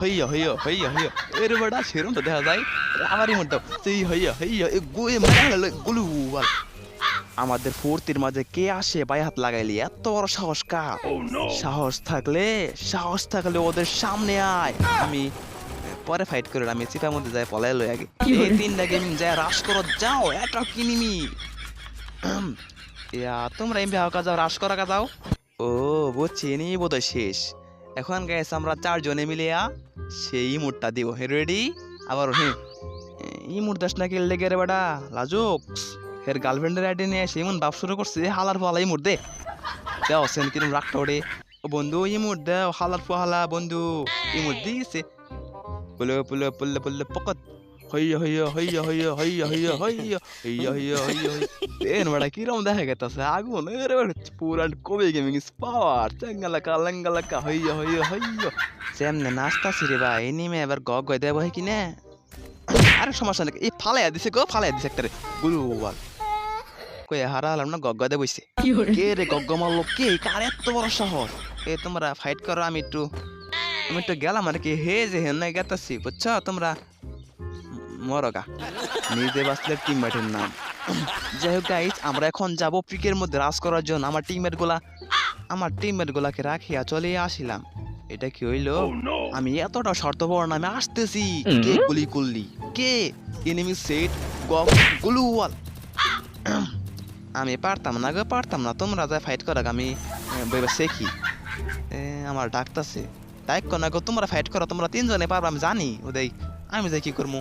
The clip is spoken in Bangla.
হইয়া হইয়া হইয়া হইয়া এর বড়া সেরম তো দেখা যায় আমারই মনটা সেই হইয়া হইয়া এ গোয়ে মারা গুলু বল আমাদের ফুর্তির মাঝে কে আসে পায়ে হাত লাগাইলি এত বড় সাহস কার সাহস থাকলে ওদের সামনে আয় আমি পরে ফাইট করে আমি চিপার মধ্যে যাই পলাই লই আগে এই তিনটা গেমিং যায় রাশ করো যাও এটা কিনিমি ইয়া তোমরা এমবি হাওকা যাও রাশ করা যাও ও বুঝছি নি বোধহয় শেষ এখন গাইস আমরা চারজনে মিলে সেই মুডটা দিব রেডি আবার হ্যাঁ এই মুড দাস না খেললে গেরে বেটা লাজুক হের গার্লফ্রেন্ডের আইডি নিয়ে সেই মন বাপ শুরু করছে হালার ফালা এই মুড দে দেও সেন কিরম রাগটা ওড়ে ও বন্ধু এই মুড দেও হালার ফালা বন্ধু এই মুড দিয়েছে পুলে পুলে পুলে পুলে পকত হইয়া হইয়া হইয়া হইয়া হইয়া হইয়া হইয়া হইয়া হইয়া হইয়া দেন বড়া কিরম দেখা গেছে আগুন এর পুরান কবে গেমিং পাওয়ার চাঙ্গালাকা হইয়া হইয়া হইয়া সেমনে নাচতাছি রে ভাই নিমে এবার গগ গয় দেব হয় কিনে আরে সমস্যা নেই এই ফালাইয়া দিছে গো ফালাইয়া দিছে একটা গুলু বল কই হারালাম না গগ গয় দে বইছে কে রে গগ মারলো কে কার এত বড় শহর এ তোমরা ফাইট করো আমি একটু গেলাম আর কি হে যে হেন নাই গেতাছি বুঝছো তোমরা মরগা নিজে বাঁচলে টিমমেটের নাম যাই হোক গাইস আমরা এখন যাব পিকের মধ্যে রাজ করার জন্য আমার টিমমেট গুলাকে রাখিয়া চলে আসিলাম এটা কি হইলো আমি এতটা স্বার্থপর না আমি আসতেছি কে গুলি করলি কে এনিমি সেট গুলু ওয়াল আমি পারতাম না তোমরা যা ফাইট করা আমি বইবা শেখি আমার ডাকতাছে তাই না গো তোমরা ফাইট করো তোমরা তিনজনে পারবা আমি জানি ওদের আমি যাই কি করবো